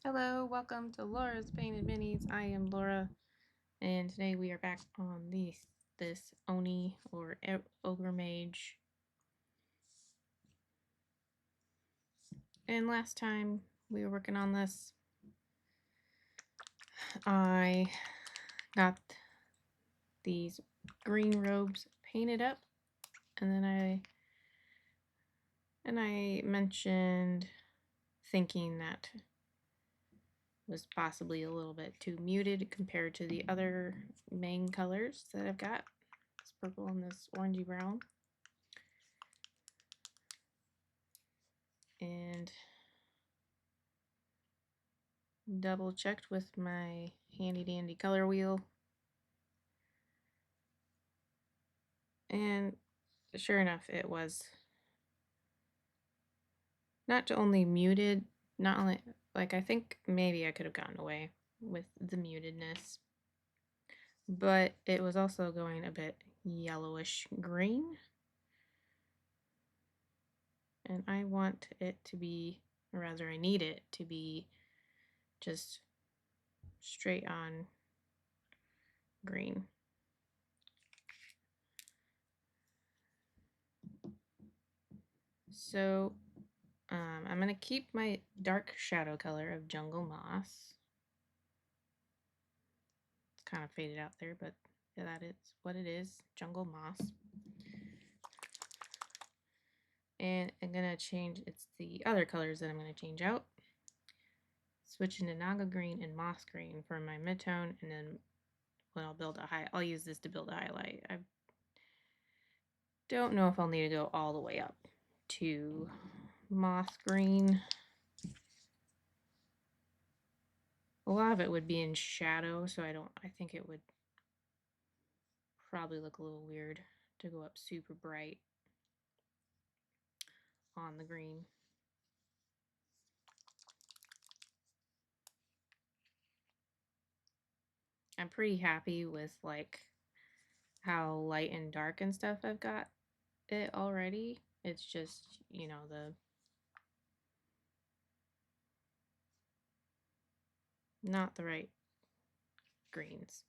Hello, welcome to Laura's Painted Minis. I am Laura, and today we are back on this Oni or Ogre Mage. And last time we were working on this, I got these green robes painted up, and then I mentioned thinking that was possibly a little bit too muted compared to the other main colors that I've got. This purple and this orangey brown. And double checked with my handy dandy color wheel, and sure enough, it was not only muted, not only, like, I think maybe I could have gotten away with the mutedness, but it was also going a bit yellowish green, and I want it to be, or rather I need it to be just straight on green. So I'm going to keep my dark shadow color of Jungle Moss. It's kind of faded out there, but that is what it is, Jungle Moss. And I'm going to change, it's the other colors that I'm going to change out. Switch into Naga Green and Moss Green for my midtone, and then when I'll use this to build a highlight. I don't know if I'll need to go all the way up to Moss Green. A lot of it would be in shadow, so I think it would probably look a little weird to go up super bright on the green. I'm pretty happy with like how light and dark and stuff I've got it already. It's just, you know, the not the right greens.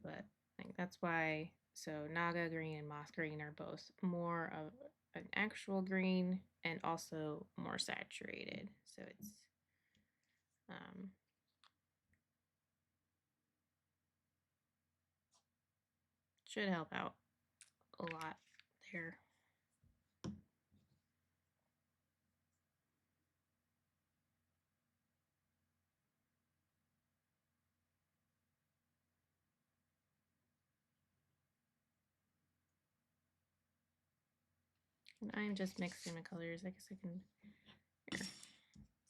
But I think that's why, so Naga green and Moss green are both more of an actual green and also more saturated. So it's should help out a lot there. And I'm just mixing the colors. I guess I can here,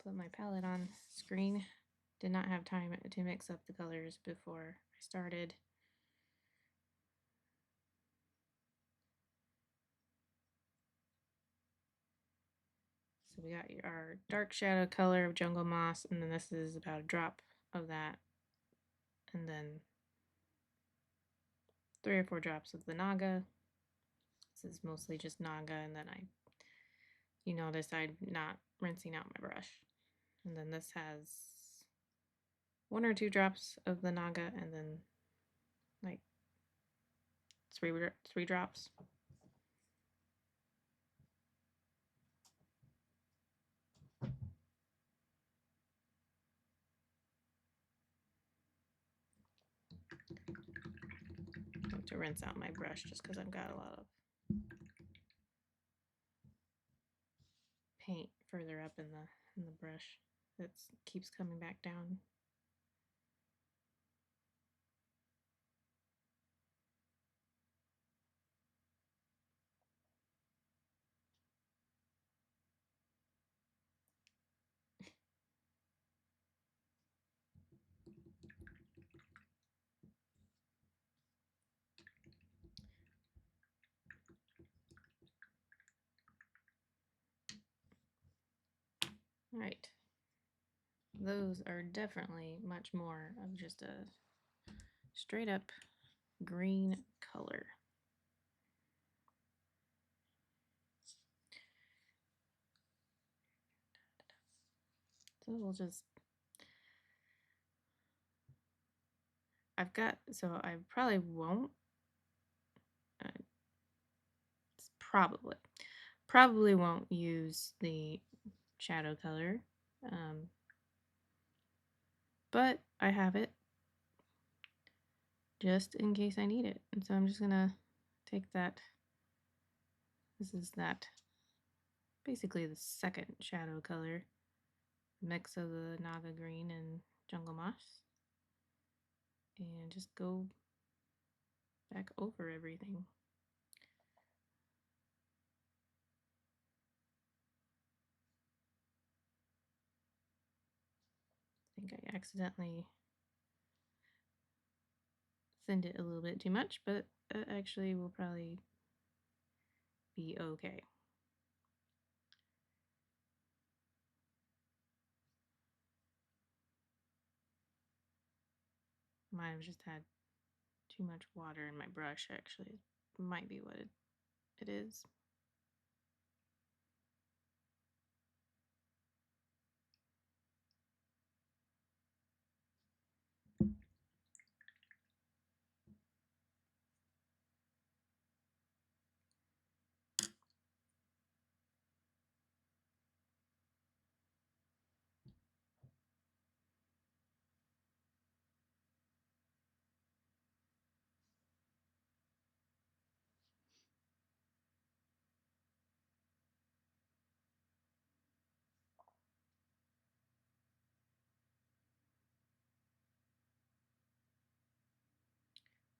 put my palette on screen. Did not have time to mix up the colors before I started. So we got our dark shadow color of Jungle Moss, and then this is about a drop of that, and then 3 or 4 drops of the Naga. This is mostly just Naga, and then you notice I'm not rinsing out my brush. And then this has 1 or 2 drops of the Naga, and then like three drops. I have to rinse out my brush just because I've got a lot of paint further up in the brush that keeps coming back down. All right, those are definitely much more of just a straight up green color. So we'll just, so I probably won't, probably won't use the shadow color, but I have it just in case I need it. And so I'm just gonna take that. This is that, basically the second shadow color, mix of the Naga green and jungle moss, and just go back over everything. I think I accidentally thinned it a little bit too much, but it actually will probably be okay. Might have just had too much water in my brush, actually. Might be what it is.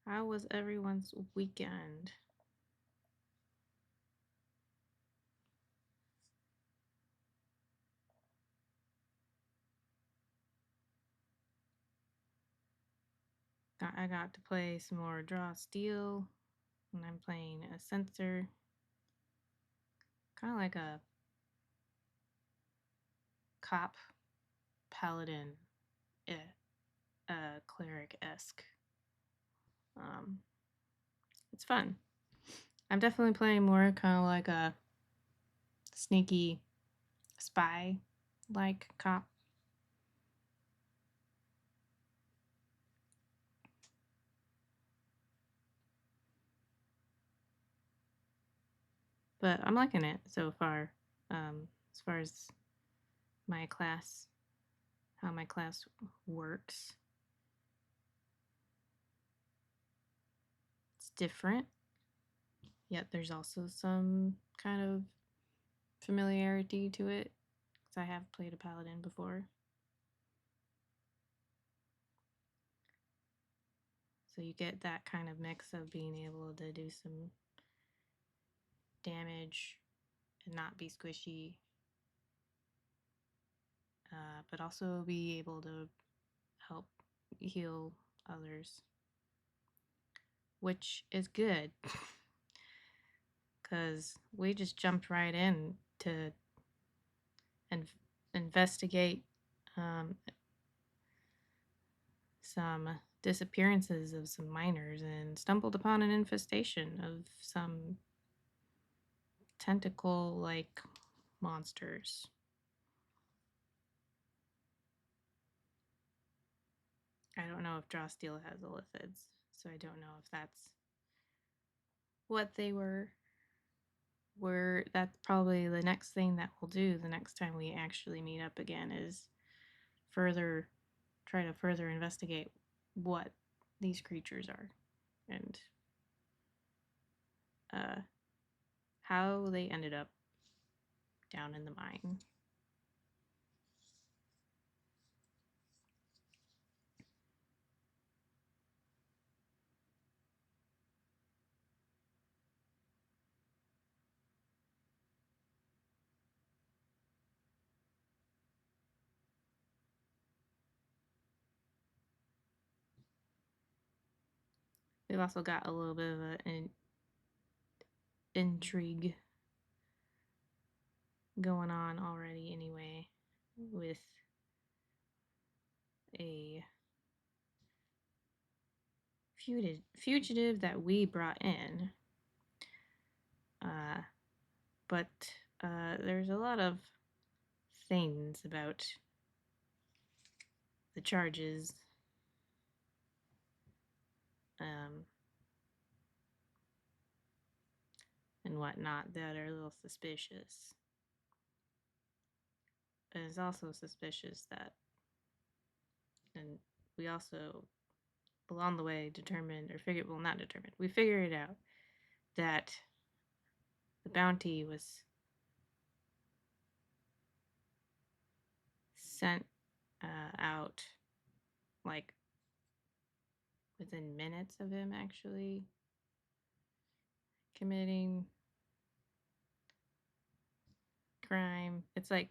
How was everyone's weekend? I got to play some more Draw Steel, and I'm playing a Censor, kind of like a cop paladin, cleric-esque. It's fun. I'm definitely playing more kind of like a sneaky spy like cop. But I'm liking it so far. As far as my class, how my class works. It's different, yet there's also some kind of familiarity to it, because I have played a paladin before. So you get that kind of mix of being able to do some damage and not be squishy, but also be able to help heal others, which is good because we just jumped right in to investigate some disappearances of some miners and stumbled upon an infestation of some tentacle-like monsters. I don't know if Drawsteel has illithids, so I don't know if that's what they were. That's probably the next thing that we'll do the next time we actually meet up again, is try to further investigate what these creatures are and how they ended up down in the mine. We've also got a little bit of an intrigue going on already anyway, with a fugitive that we brought in. But there's a lot of things about the charges. And whatnot that are a little suspicious. And it's also suspicious that, and we also along the way determined, or figured, well, not determined, we figured it out that the bounty was sent out like within minutes of him actually committing crime. It's like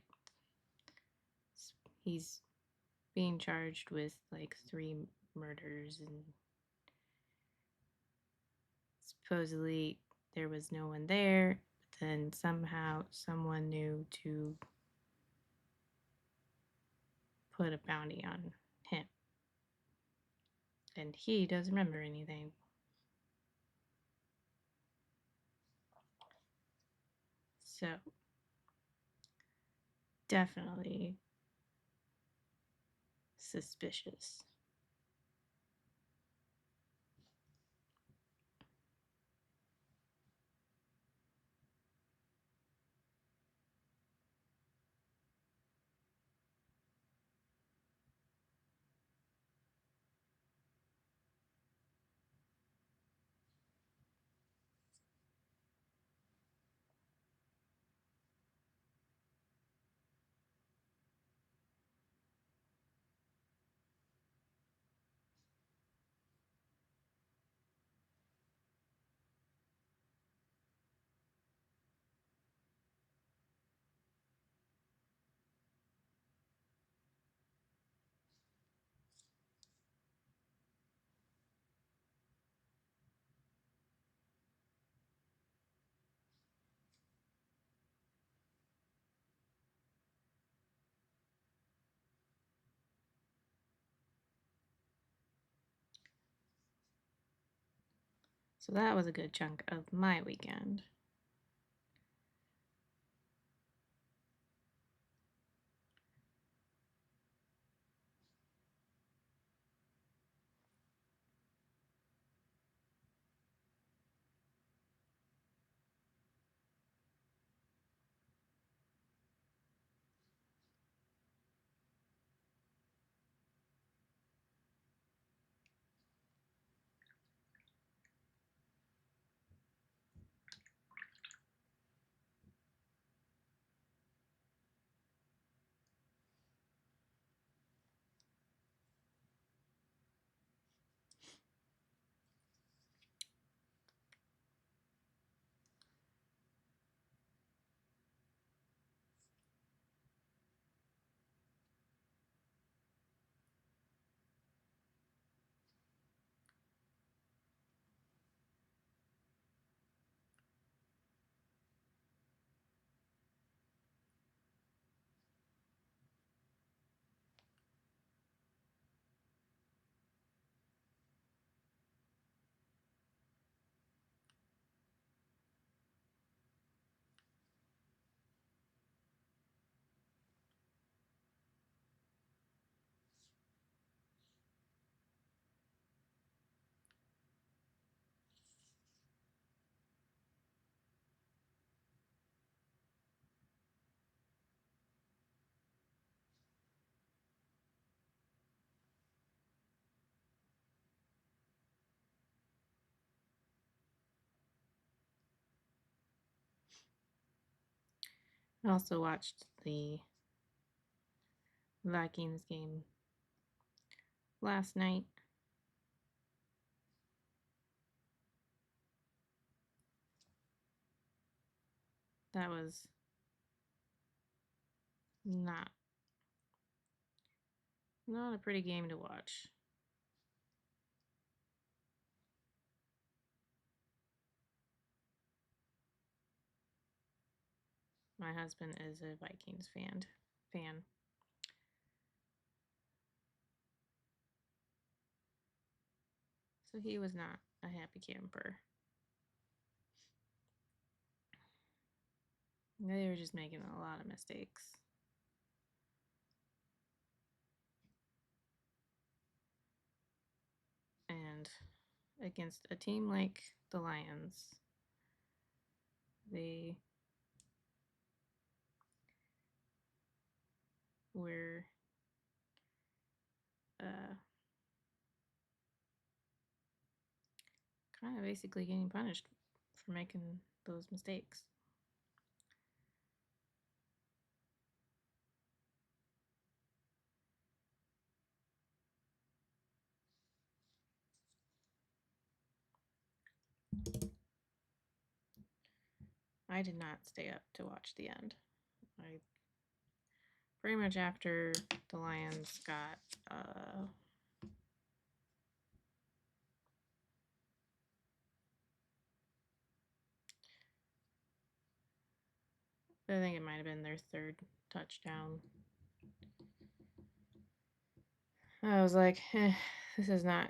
he's being charged with like 3 murders, and supposedly there was no one there, but then somehow someone knew to put a bounty on him. And he doesn't remember anything. So, definitely suspicious. So that was a good chunk of my weekend. I also watched the Vikings game last night. That was not a pretty game to watch. My husband is a Vikings fan. So he was not a happy camper. They were just making a lot of mistakes. And against a team like the Lions, they were kind of basically getting punished for making those mistakes. I did not stay up to watch the end. I pretty much after the Lions got I think it might have been their third touchdown. I was like, this does not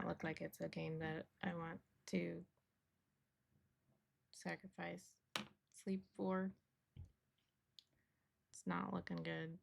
look like it's a game that I want to sacrifice sleep for. It's not looking good.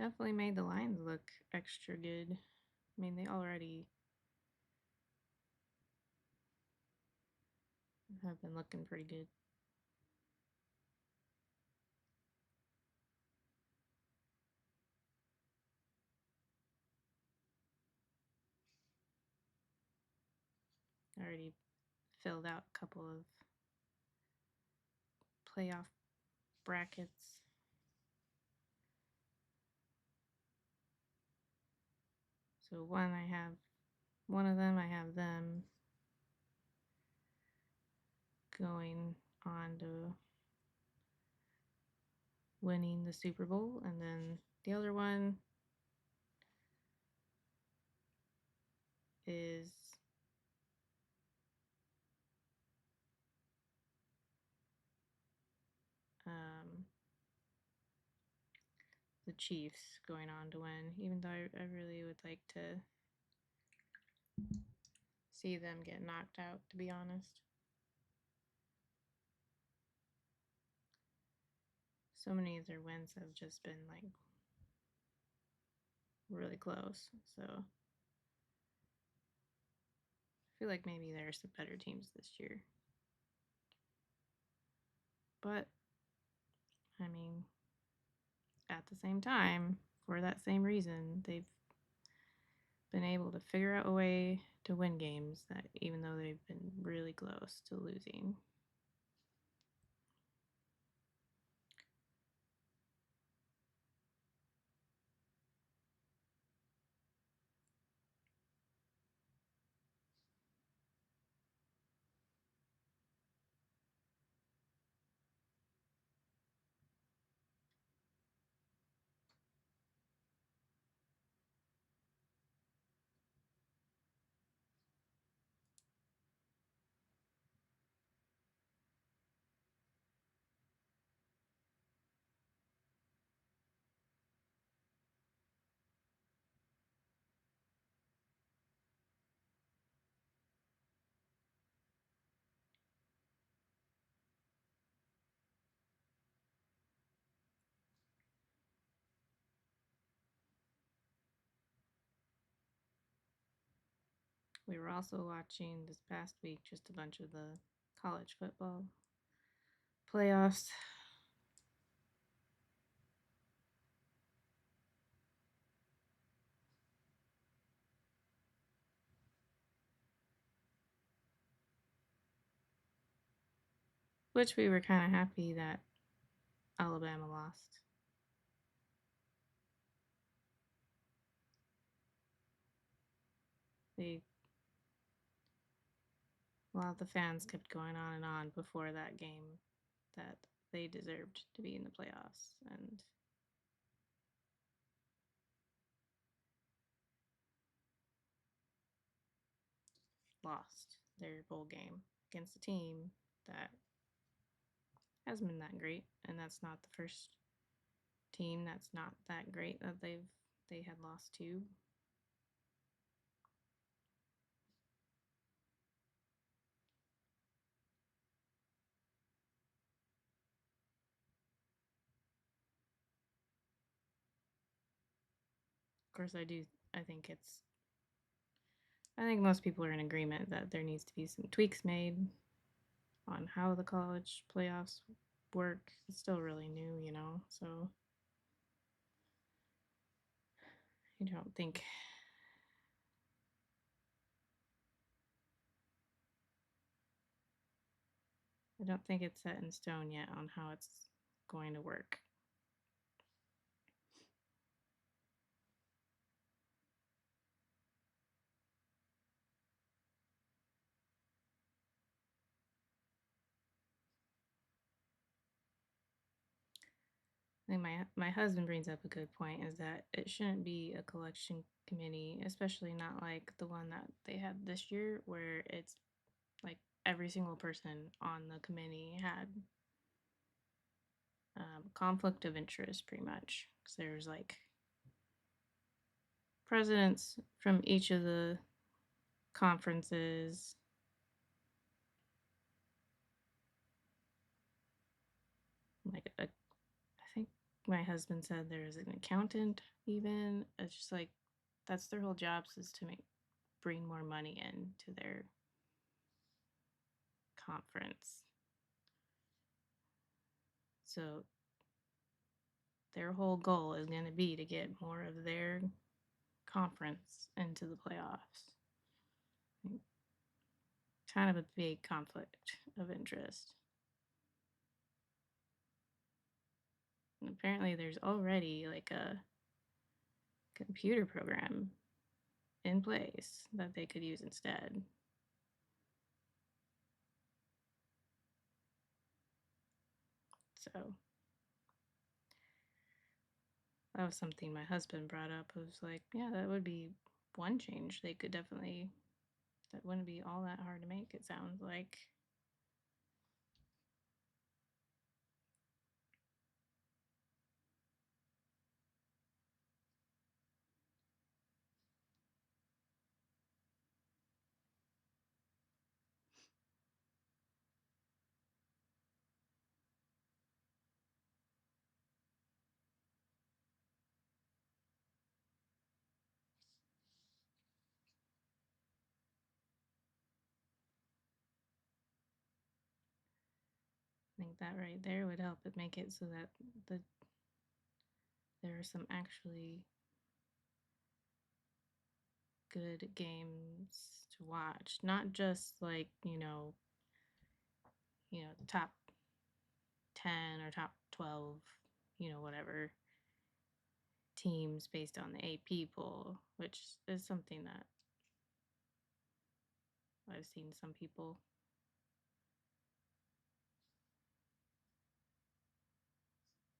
Definitely made the Lions look extra good. I mean, they already have been looking pretty good. I already filled out a couple of playoff brackets. So one of them, I have them going on to winning the Super Bowl, and then the other one is the Chiefs going on to win, even though I really would like to see them get knocked out, to be honest. So many of their wins have just been like really close. So I feel like maybe there are some better teams this year. But I mean, at the same time, for that same reason, they've been able to figure out a way to win games that even though they've been really close to losing. We were also watching this past week just a bunch of the college football playoffs. Which we were kind of happy that Alabama lost. A lot of the fans kept going on and on before that game that they deserved to be in the playoffs, and lost their bowl game against a team that hasn't been that great, and that's not the first team that's not that great that they had lost to. Of course, I think most people are in agreement that there needs to be some tweaks made on how the college playoffs work. It's still really new, so I don't think it's set in stone yet on how it's going to work. I think my husband brings up a good point, is that it shouldn't be a collection committee, especially not like the one that they had this year, where it's like every single person on the committee had conflict of interest, pretty much, because there's like presidents from each of the conferences. Like I think my husband said there's an accountant even. It's just like that's their whole jobs, is to bring more money into their conference. So their whole goal is going to be to get more of their conference into the playoffs. Kind of a big conflict of interest. And apparently there's already like a computer program in place that they could use instead. So that was something my husband brought up. I was like, yeah, that would be one change they could definitely, that wouldn't be all that hard to make, it sounds like. I think that right there would help it make it so that there are some actually good games to watch, not just like, the top 10 or top 12, whatever teams based on the AP poll, which is something that I've seen some people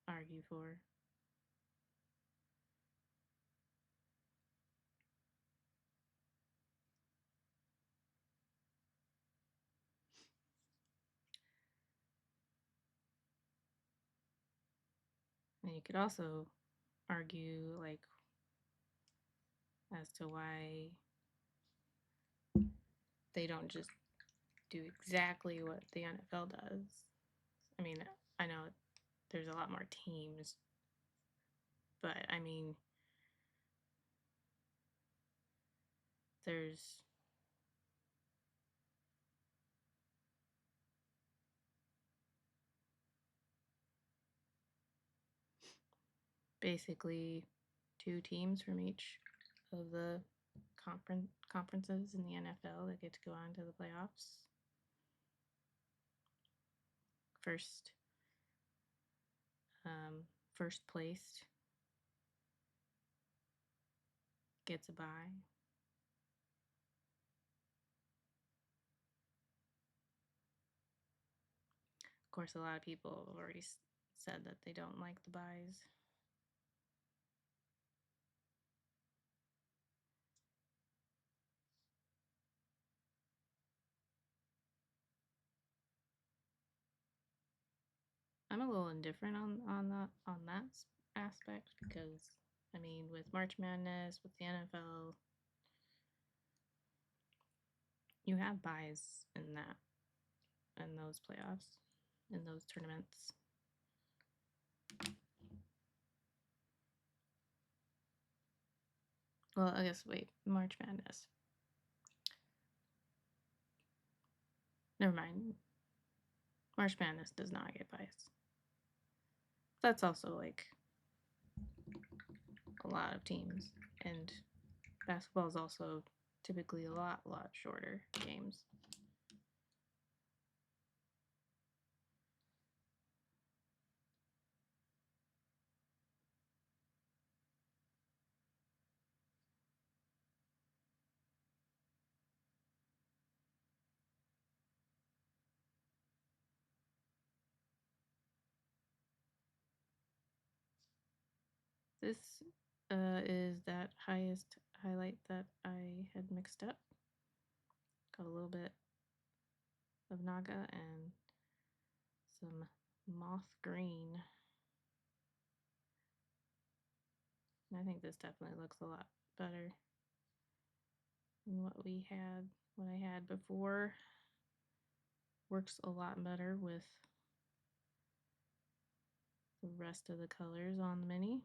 argue for. And you could also argue, like, as to why they don't just do exactly what the NFL does. I mean, I know there's a lot more teams, but I mean, there's basically 2 teams from each of the conferences in the NFL that get to go on to the playoffs. First, first placed gets a bye. Of course, a lot of people have already said that they don't like the byes. I'm a little indifferent on that aspect because I mean with March Madness, with the NFL, you have buys in that in those playoffs, in those tournaments. Well, I guess wait, March Madness. Never mind. March Madness does not get buys. That's also like a lot of teams, and basketball is also typically a lot shorter games. This is that highest highlight that I had mixed up. Got a little bit of Naga and some moth green. And I think this definitely looks a lot better than what I had before. Works a lot better with the rest of the colors on the mini.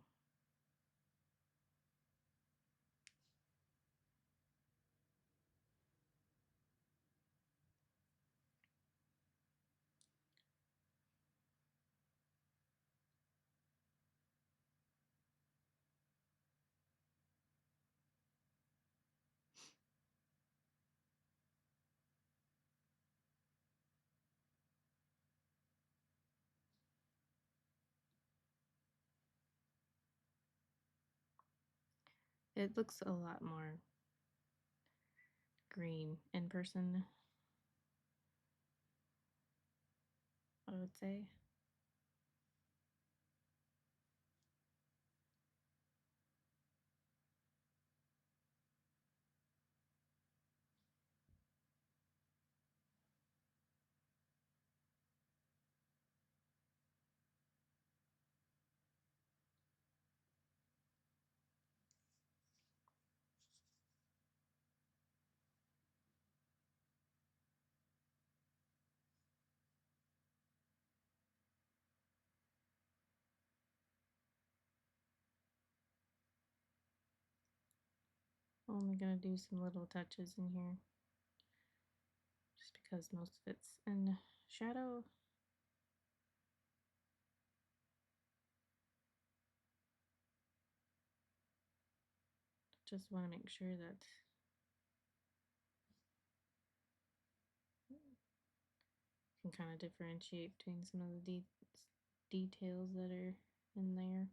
It looks a lot more green in person, I would say. Only gonna do some little touches in here just because most of it's in shadow. Just want to make sure that you can kind of differentiate between some of the details that are in there.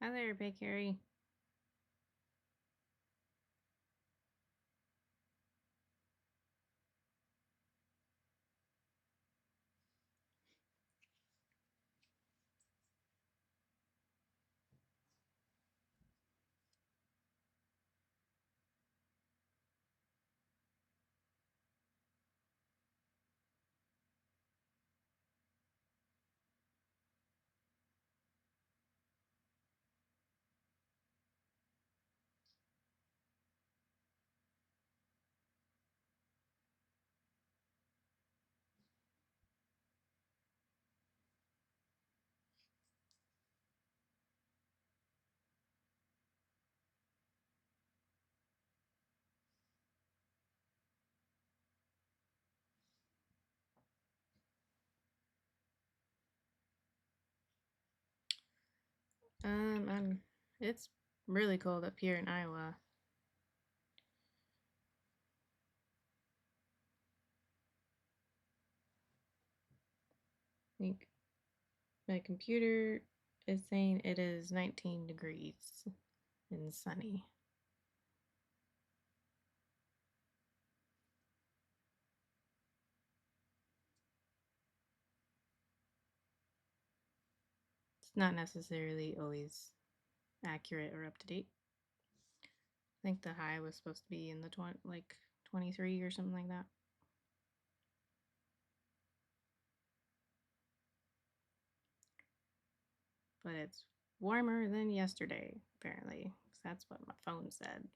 Hi there, Big Harry. It's really cold up here in Iowa. I think my computer is saying it is 19 degrees and sunny. It's not necessarily always accurate or up to date. I think the high was supposed to be in the 23 or something like that. But it's warmer than yesterday, apparently. 'Cause that's what my phone said.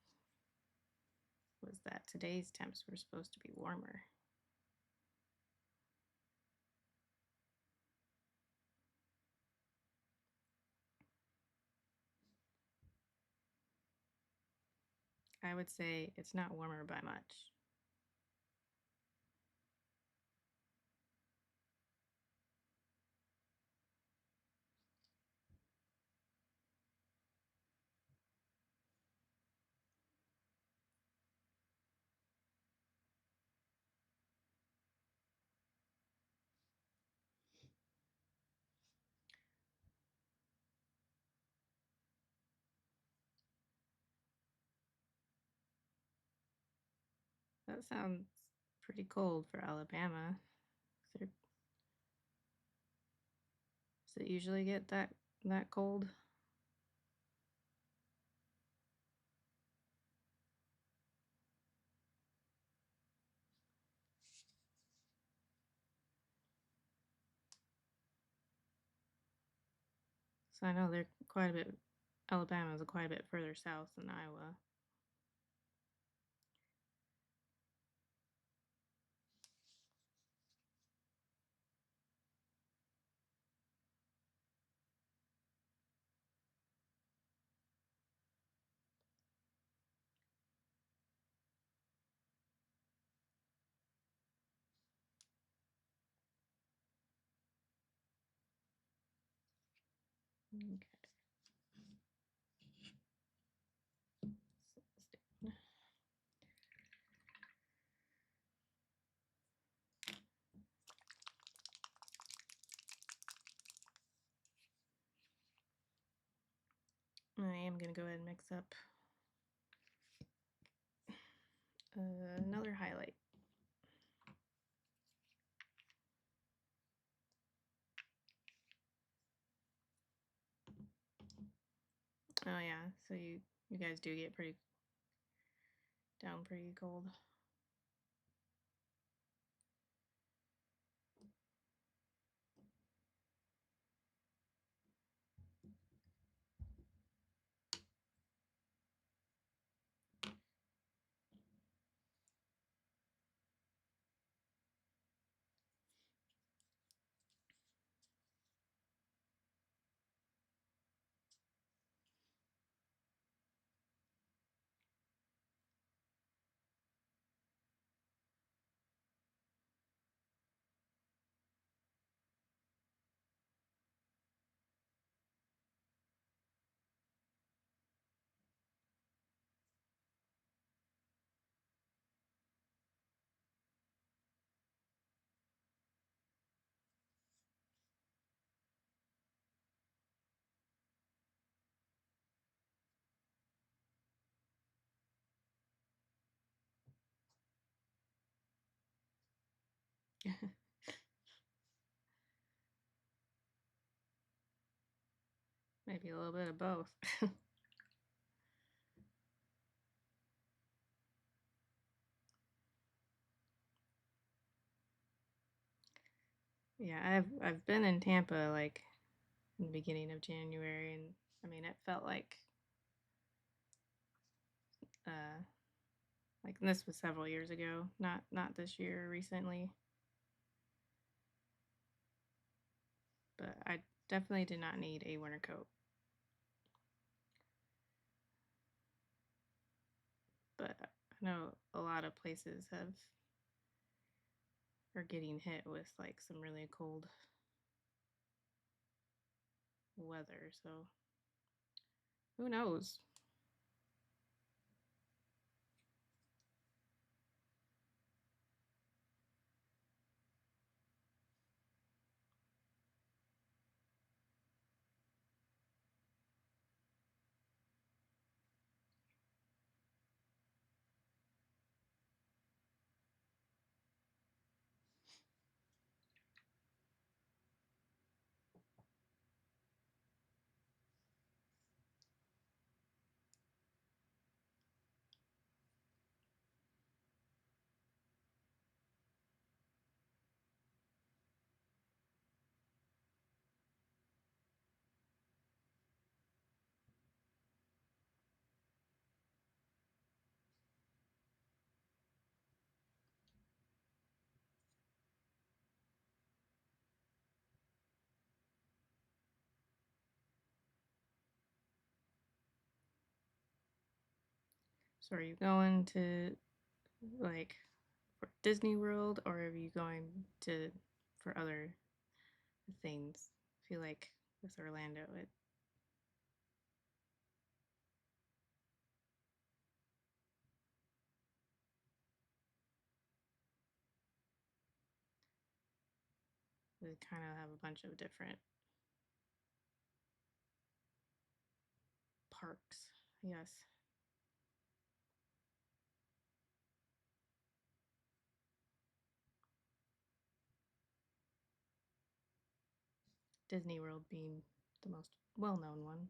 Was that today's temps were supposed to be warmer. I would say it's not warmer by much. That sounds pretty cold for Alabama. Does it usually get that cold? So I know they're quite a bit. Alabama is quite a bit further south than Iowa. Okay. I am gonna go ahead and mix up another highlight. Oh yeah, so you guys do get pretty cold. Maybe a little bit of both. Yeah, I've been in Tampa like in the beginning of January, and I mean it felt uh like this was several years ago, not this year recently, but I definitely did not need a winter coat. But I know a lot of places are getting hit with like some really cold weather, so who knows? So are you going to like for Disney World, or are you going to for other things? I feel like with Orlando, we kind of have a bunch of different parks. Yes, Disney World being the most well-known one.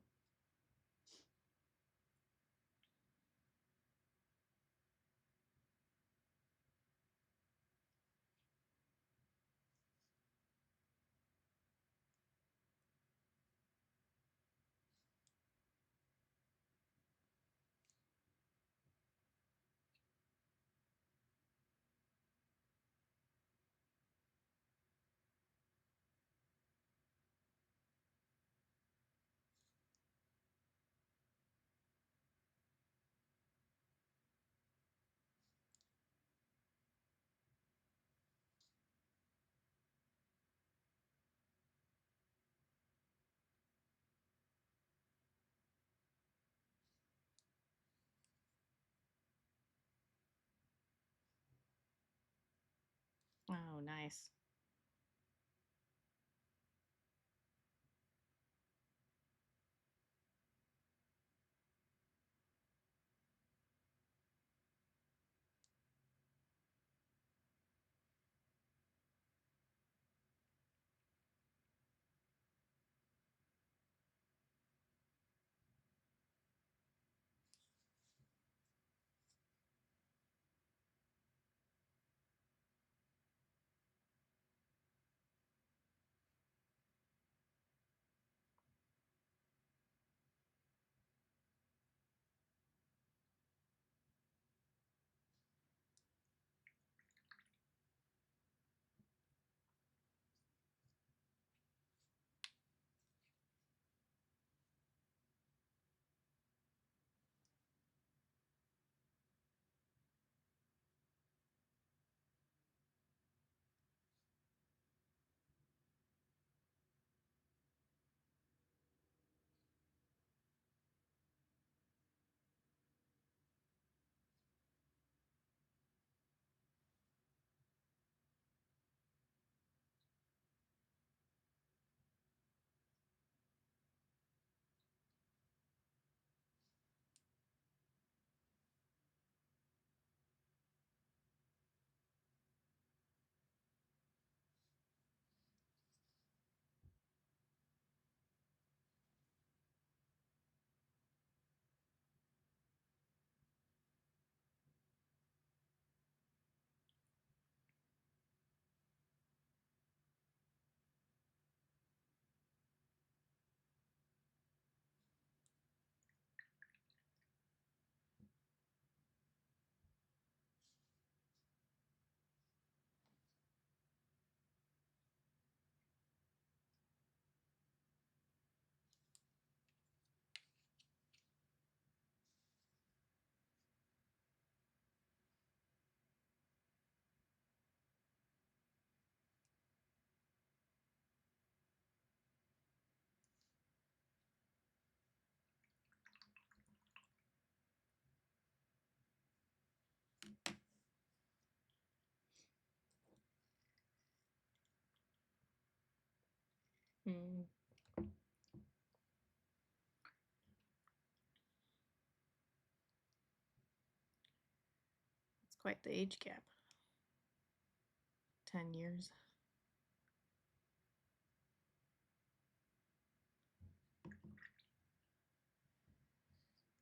Oh, nice. quite the age gap. 10 years.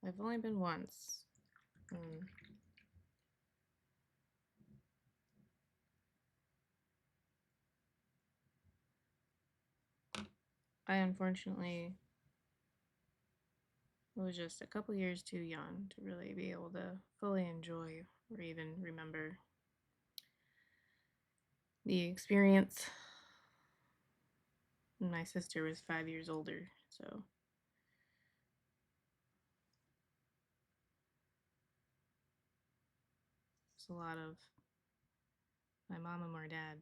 I've only been once. I unfortunately was just a couple years too young to really be able to fully enjoy or even remember the experience. My sister was 5 years older, so it's a lot of my mom and my dad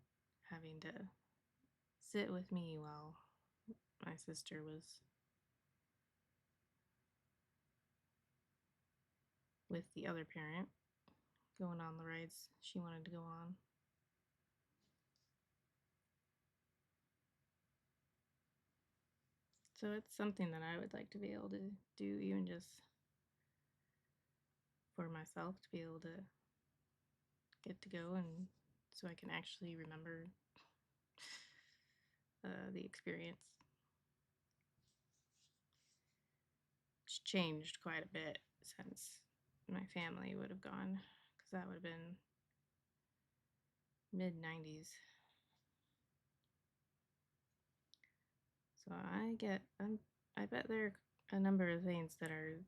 having to sit with me while my sister was with the other parent going on the rides she wanted to go on. So it's something that I would like to be able to do, even just for myself, to be able to get to go and so I can actually remember the experience. It's changed quite a bit since my family would have gone, because that would have been mid 90s. So I bet there are a number of things that are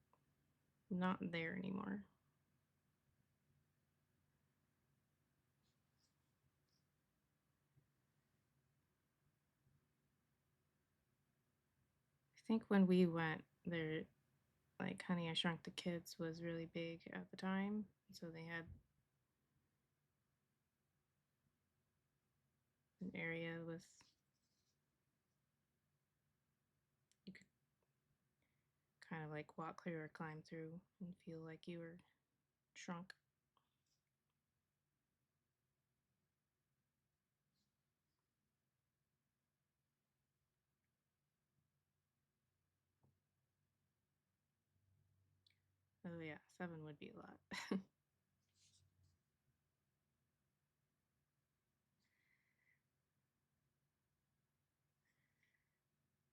not there anymore. I think when we went there, like Honey, I Shrunk the Kids was really big at the time, so they had an area with you could kind of like walk through or climb through and feel like you were shrunk. Oh yeah, 7 would be a lot.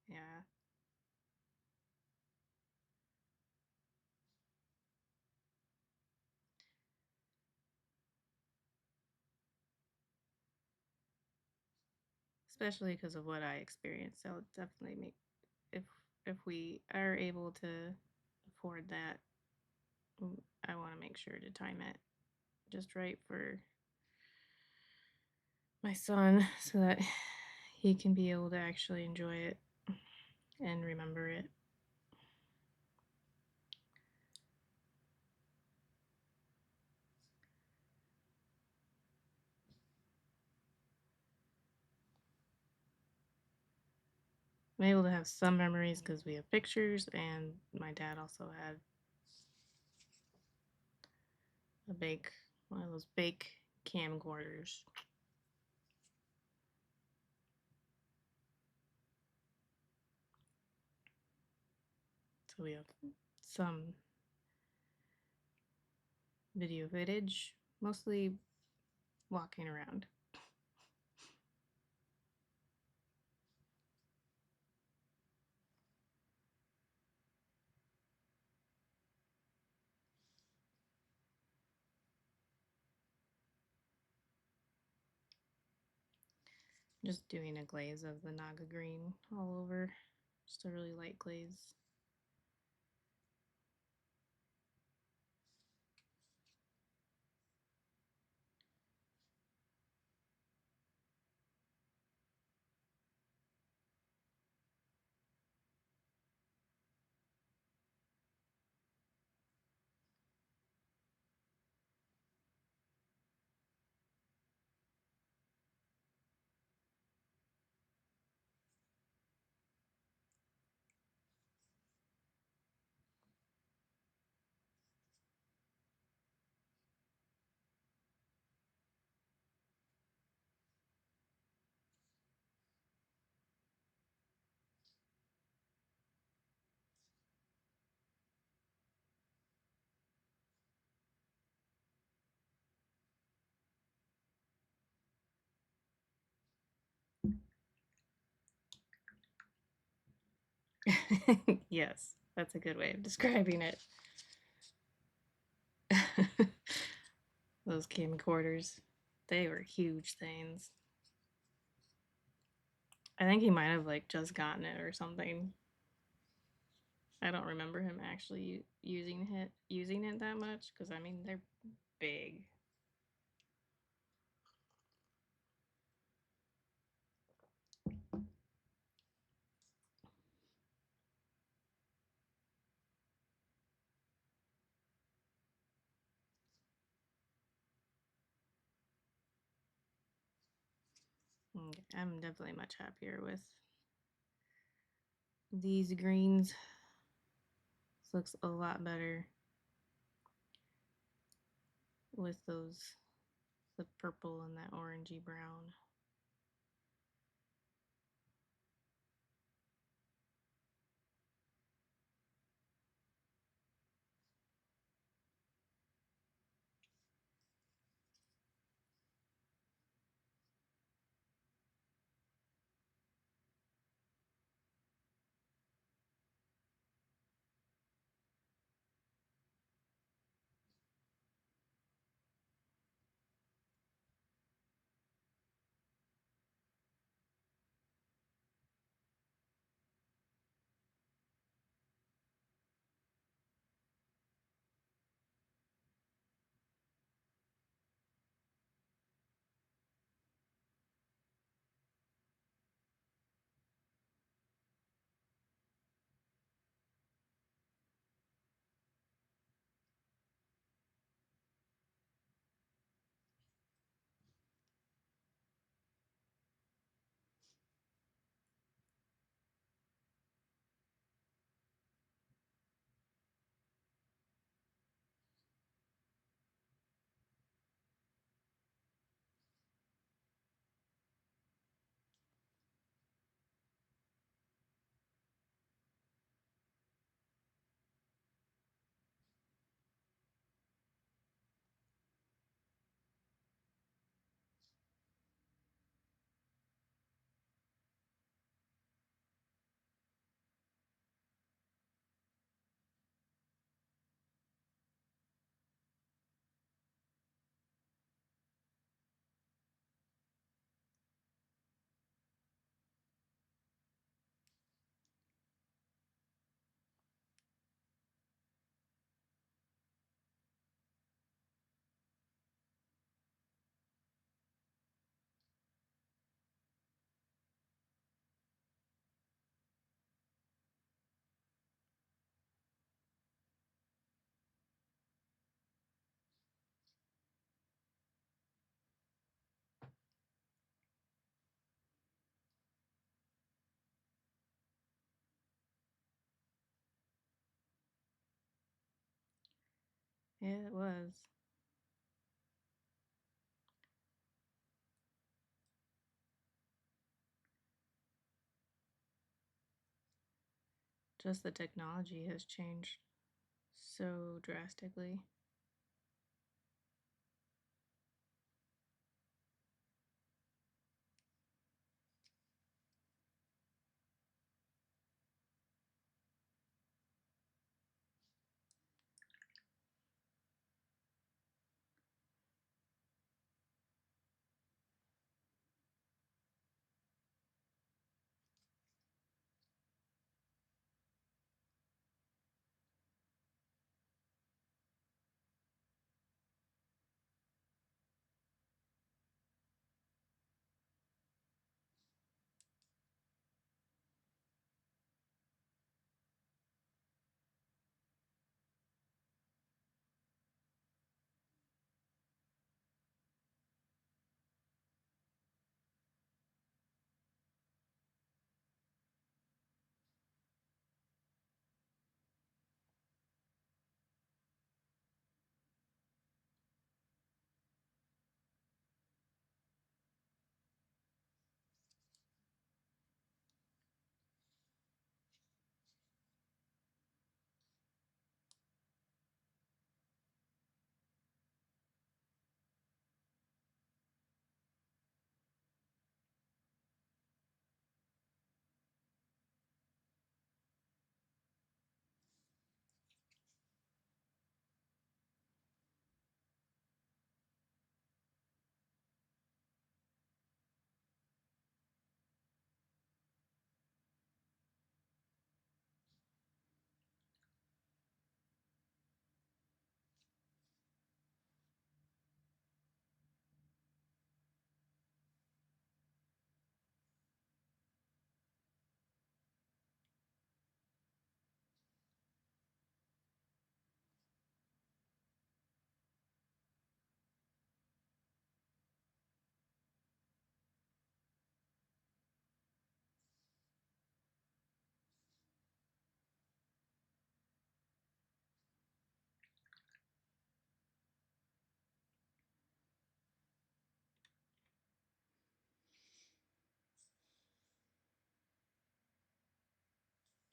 Yeah. Especially because of what I experienced. So definitely make if we are able to afford that, I want to make sure to time it just right for my son so that he can be able to actually enjoy it and remember it. I'm able to have some memories because we have pictures, and my dad also had one of those big camcorders. So we have some video footage, mostly walking around. Just doing a glaze of the Naga green all over, just a really light glaze. Yes, that's a good way of describing it. Those camcorders, they were huge things. I think he might have like just gotten it or something. I don't remember him actually using it that much because I mean they're big. I'm definitely much happier with these greens. This looks a lot better with the purple and that orangey brown. Yeah, it was. Just the technology has changed so drastically.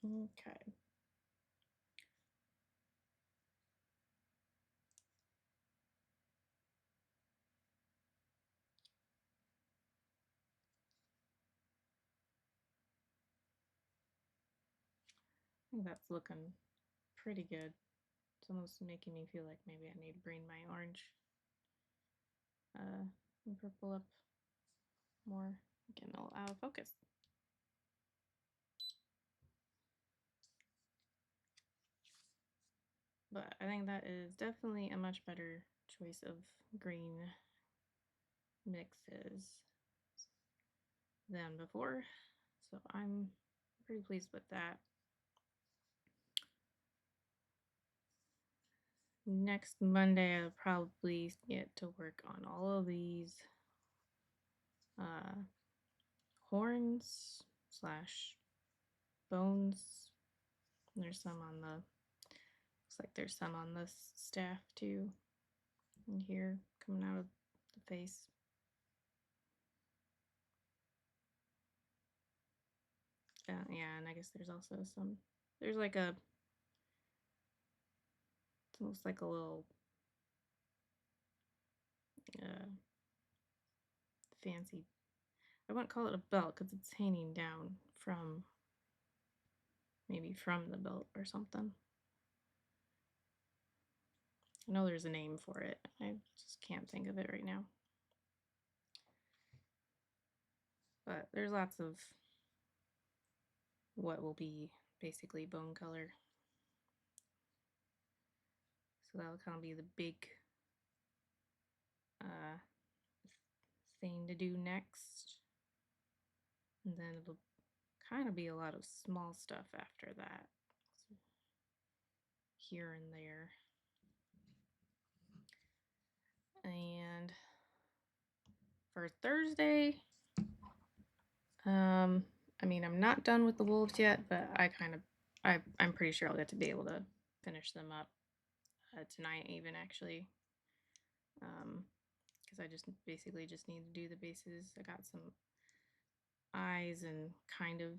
Okay. I think that's looking pretty good. It's almost making me feel like maybe I need to bring my orange and purple up more. Getting a little out of focus. But I think that is definitely a much better choice of green mixes than before. So I'm pretty pleased with that. Next Monday, I'll probably get to work on all of these horns slash bones. There's some on the, looks like there's some on this staff too, in here, coming out of the face. Yeah, and I guess there's also some, there's like a, it's almost like a little fancy, I wouldn't call it a belt because it's hanging down from, maybe from the belt or something. I know there's a name for it. I just can't think of it right now. But there's lots of what will be basically bone color. So that'll kind of be the big thing to do next. And then it'll kind of be a lot of small stuff after that. So here and there. And for Thursday, I mean, I'm not done with the wolves yet, but I'm pretty sure I'll get to be able to finish them up tonight even, actually. Because I just basically just need to do the bases. I got some eyes and kind of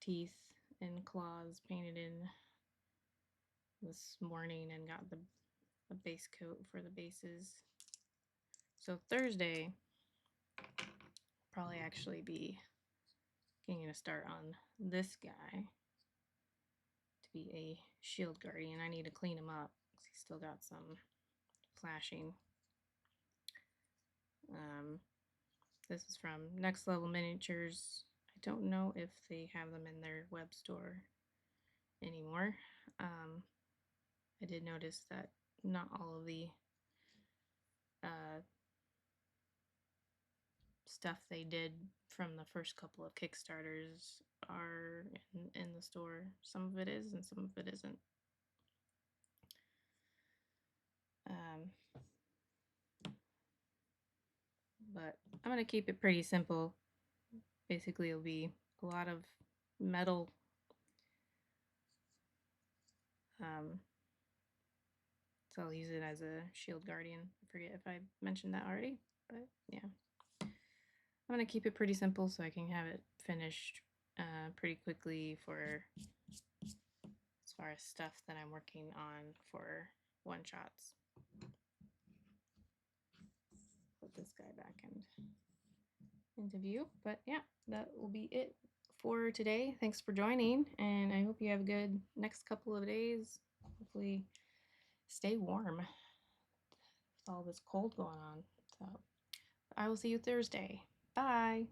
teeth and claws painted in this morning and got the base coat for the bases. So Thursday, probably actually be getting a start on this guy to be a shield guardian. I need to clean him up because he's still got some flashing. This is from Next Level Miniatures. I don't know if they have them in their web store anymore. I did notice that not all of the stuff they did from the first couple of Kickstarters are in the store. Some of it is and some of it isn't. But I'm going to keep it pretty simple. Basically, it'll be a lot of metal. So I'll use it as a shield guardian. I forget if I mentioned that already, but yeah. I'm going to keep it pretty simple so I can have it finished pretty quickly for as far as stuff that I'm working on for one-shots. Put this guy back into view. But yeah, that will be it for today. Thanks for joining, and I hope you have a good next couple of days. Hopefully stay warm with all this cold going on. So I will see you Thursday. Bye.